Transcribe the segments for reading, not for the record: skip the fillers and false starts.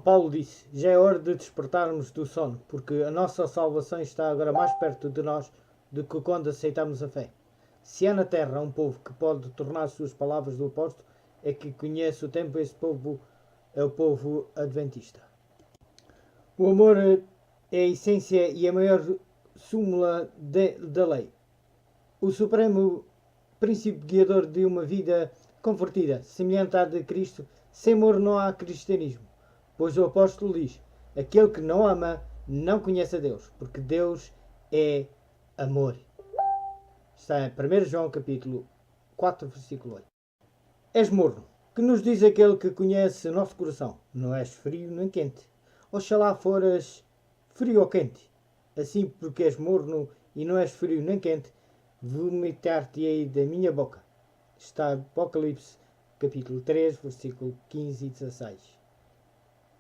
Paulo disse: já é hora de despertarmos do sono, porque a nossa salvação está agora mais perto de nós do que quando aceitamos a fé. Se há na terra um povo que pode tornar suas palavras do apóstolo, é que conhece o tempo, esse povo é o povo adventista. O amor é a essência e a maior súmula da lei. O supremo princípio guiador de uma vida convertida, semelhante à de Cristo. Sem amor não há cristianismo. Pois o apóstolo diz: aquele que não ama não conhece a Deus, porque Deus é amor. Está em 1 João capítulo 4, versículo 8. És morno, que nos diz aquele que conhece o nosso coração. Não és frio nem quente. Oxalá foras frio ou quente. Assim, porque és morno e não és frio nem quente, vomitar-te-ei da minha boca. Está Apocalipse capítulo 3, versículo 15 e 16.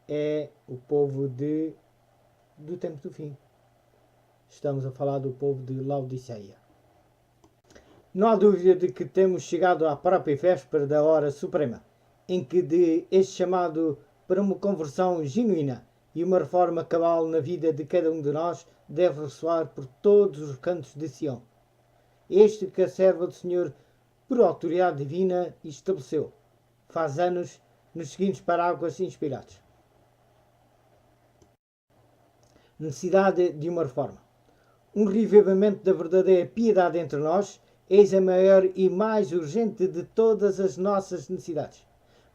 É o povo do tempo do fim. Estamos a falar do povo de Laodiceia. Não há dúvida de que temos chegado à própria véspera da hora suprema, em que de este chamado para uma conversão genuína e uma reforma cabal na vida de cada um de nós deve ressoar por todos os cantos de Sião. Este que a serva do Senhor, por autoridade divina, estabeleceu, faz anos, nos seguintes parágrafos inspirados. Necessidade de uma reforma. Um revivamento da verdadeira piedade entre nós, eis a maior e mais urgente de todas as nossas necessidades.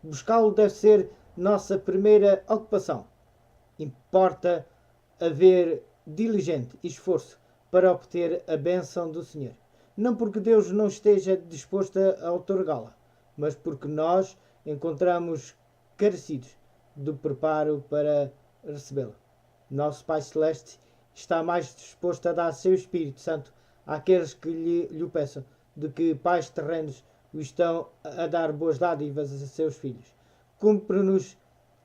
Buscá-lo deve ser nossa primeira ocupação. Importa haver diligente esforço para obter a bênção do Senhor. Não porque Deus não esteja disposto a outorgá-la, mas porque nós encontramos carecidos do preparo para recebê-la. Nosso Pai Celeste está mais disposto a dar seu Espírito Santo àqueles que lhe o peçam, do que pais terrenos o estão a dar boas dádivas a seus filhos. Cumpre-nos,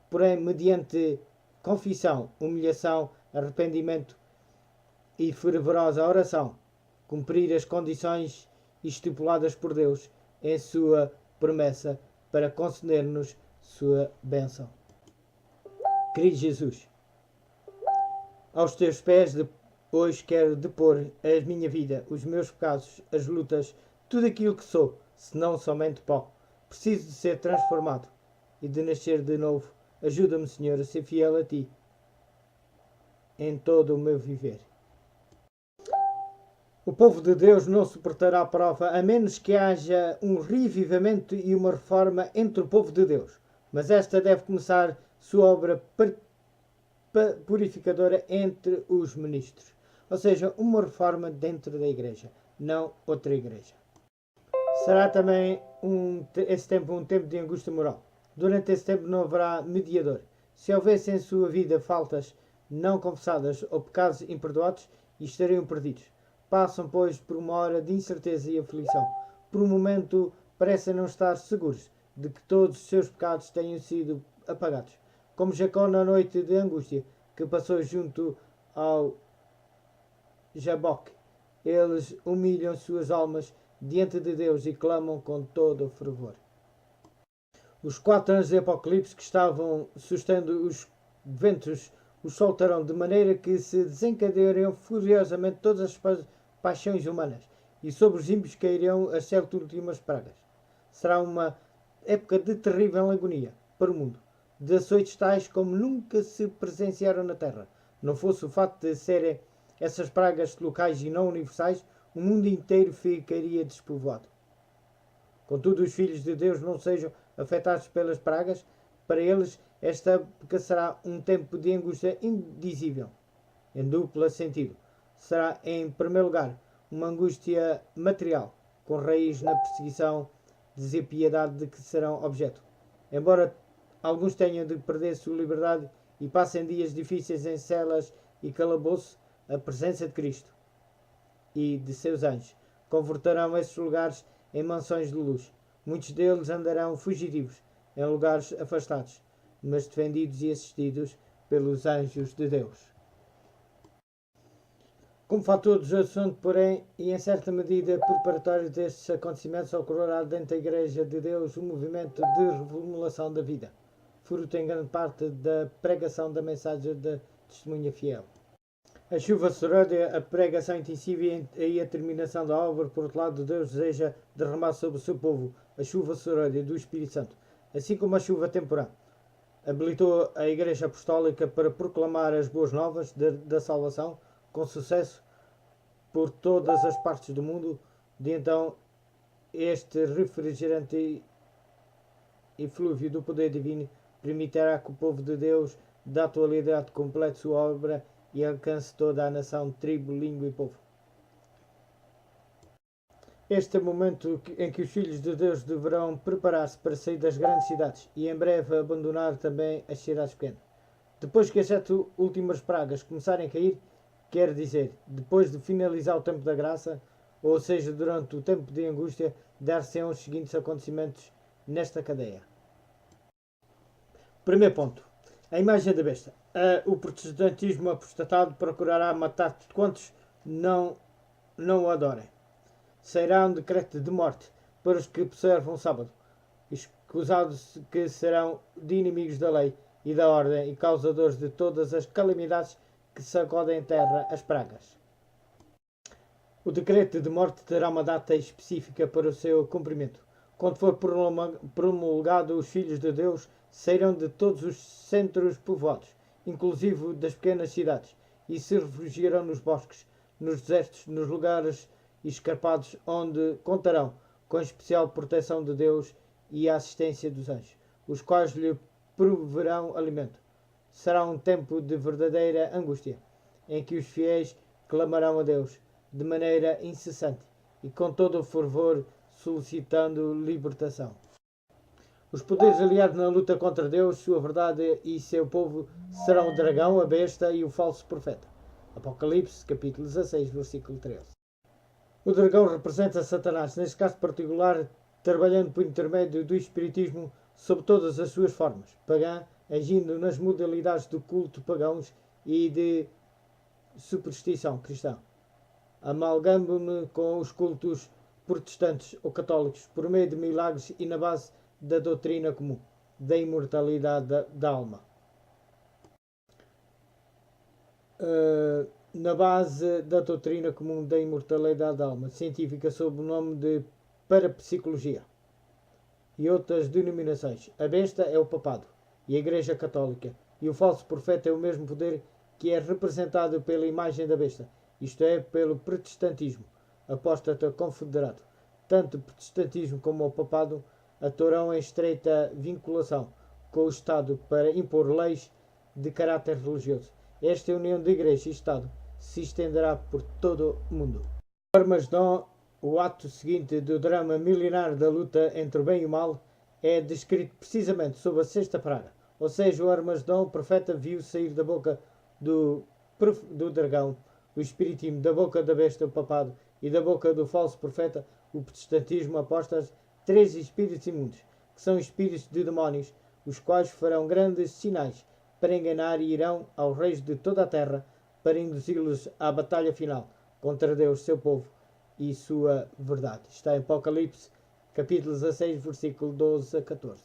porém, mediante confissão, humilhação, arrependimento e fervorosa oração, cumprir as condições estipuladas por Deus em sua promessa para conceder-nos sua bênção. Querido Jesus, aos teus pés hoje quero depor a minha vida, os meus pecados, as lutas, tudo aquilo que sou, senão somente pó. Preciso de ser transformado e de nascer de novo. Ajuda-me, Senhor, a ser fiel a Ti em todo o meu viver. O povo de Deus não suportará a prova a menos que haja um revivamento e uma reforma entre o povo de Deus. Mas esta deve começar sua obra purificadora entre os ministros. Ou seja, uma reforma dentro da igreja, não outra igreja. Será também esse tempo um tempo de angústia moral. Durante esse tempo não haverá mediador. Se houvesse em sua vida faltas não confessadas ou pecados imperdoados, estariam perdidos. Passam, pois, por uma hora de incerteza e aflição. Por um momento parecem não estar seguros de que todos os seus pecados tenham sido apagados. Como Jacó na noite de angústia que passou junto ao Jaboque. Eles humilham suas almas diante de Deus e clamam com todo o fervor. Os 4 anos de Apocalipse que estavam sustendo os ventos os soltarão de maneira que se desencadearão furiosamente todas as paixões humanas e sobre os ímpios cairão as 7 últimas pragas. Será uma época de terrível agonia para o mundo, de açoites tais como nunca se presenciaram na terra. Não fosse o facto de serem essas pragas locais e não universais, o mundo inteiro ficaria despovoado. Contudo, os filhos de Deus não sejam afetados pelas pragas. Para eles, esta época será um tempo de angústia indizível, em duplo sentido. Será, em primeiro lugar, uma angústia material, com raiz na perseguição, despiedade de que serão objeto. Embora alguns tenham de perder sua liberdade e passem dias difíceis em celas e calabouço, a presença de Cristo e de seus anjos converterão esses lugares em mansões de luz. Muitos deles andarão fugitivos em lugares afastados, mas defendidos e assistidos pelos anjos de Deus. Como fator de assunto, porém, e em certa medida preparatório destes acontecimentos, ocorrerá dentro da Igreja de Deus um movimento de reformulação da vida. fruto em grande parte da pregação da mensagem da testemunha fiel. A chuva serôdia, a pregação intensiva e a terminação da obra, por outro lado, Deus deseja derramar sobre o seu povo a chuva serôdia do Espírito Santo, assim como a chuva temporal. Habilitou a Igreja Apostólica para proclamar as boas novas da salvação com sucesso por todas as partes do mundo. De então, este refrigerante eflúvio do poder divino permitirá que o povo de Deus, da atualidade, complete sua obra e alcance toda a nação, tribo, língua e povo. Este é o momento em que os filhos de Deus deverão preparar-se para sair das grandes cidades e em breve abandonar também as cidades pequenas. Depois que as 7 últimas pragas começarem a cair, quer dizer, depois de finalizar o tempo da graça, ou seja, durante o tempo de angústia, dar-se-ão os seguintes acontecimentos nesta cadeia. Primeiro ponto. A imagem da besta. O protestantismo apostatado procurará matar quantos não o adorem. Sairá um decreto de morte para os que observam o sábado, escusados que serão de inimigos da lei e da ordem e causadores de todas as calamidades que sacodem a terra, as pragas. O decreto de morte terá uma data específica para o seu cumprimento. Quando for promulgado, os filhos de Deus sairão de todos os centros povoados, inclusive das pequenas cidades, e se refugiarão nos bosques, nos desertos, nos lugares escarpados, onde contarão com a especial proteção de Deus e a assistência dos anjos, os quais lhe proverão alimento. Será um tempo de verdadeira angústia, em que os fiéis clamarão a Deus de maneira incessante e com todo o fervor, solicitando libertação. Os poderes aliados na luta contra Deus, sua verdade e seu povo serão o dragão, a besta e o falso profeta. Apocalipse, capítulo 16, versículo 13. O dragão representa Satanás, neste caso particular, trabalhando por intermédio do espiritismo sob todas as suas formas, pagã, agindo nas modalidades do culto pagãos e de superstição cristã, amalgamando-me com os cultos protestantes ou católicos por meio de milagres e na base da doutrina comum da imortalidade da alma. Na base da doutrina comum da imortalidade da alma, científica sob o nome de parapsicologia e outras denominações. A besta é o papado e a Igreja Católica, e o falso profeta é o mesmo poder que é representado pela imagem da besta, isto é, pelo protestantismo apóstata confederado. Tanto o protestantismo como o papado atuarão em estreita vinculação com o Estado para impor leis de caráter religioso. Esta união de Igreja e Estado se estenderá por todo o mundo. O Armagedon, o ato seguinte do drama milenar da luta entre o bem e o mal, é descrito precisamente sob a sexta praga. Ou seja, o Armagedon, o profeta viu sair da boca do dragão, o espiritismo, da boca da besta, o papado, e da boca do falso profeta, o protestantismo, apóstatas, 3 espíritos imundos, que são espíritos de demónios, os quais farão grandes sinais para enganar e irão aos reis de toda a terra para induzi-los à batalha final contra Deus, seu povo e sua verdade. Está em Apocalipse, capítulo 16, versículo 12 a 14.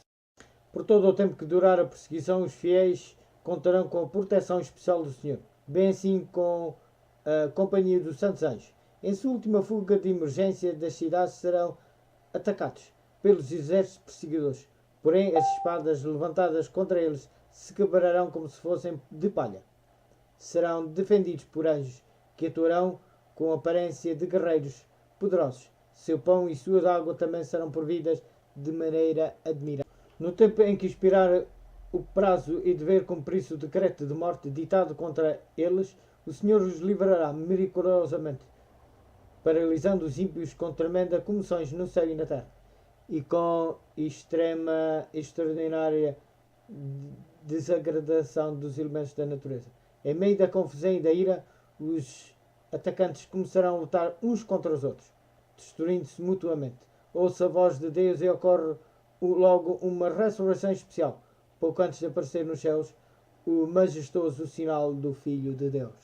Por todo o tempo que durar a perseguição, os fiéis contarão com a proteção especial do Senhor, bem assim com a companhia dos santos anjos. Em sua última fuga de emergência das cidades serão atacados pelos exércitos perseguidores, porém as espadas levantadas contra eles se quebrarão como se fossem de palha. Serão defendidos por anjos que atuarão com aparência de guerreiros poderosos. Seu pão e suas águas também serão providas de maneira admirável. No tempo em que expirar o prazo e dever cumprir-se o decreto de morte ditado contra eles, o Senhor os livrará miraculosamente, paralisando os ímpios com tremenda comoções no céu e na terra, e com extraordinária desagradação dos elementos da natureza. Em meio da confusão e da ira, os atacantes começarão a lutar uns contra os outros, destruindo-se mutuamente. Ouça a voz de Deus e ocorre logo uma ressurreição especial, pouco antes de aparecer nos céus o majestoso sinal do Filho de Deus.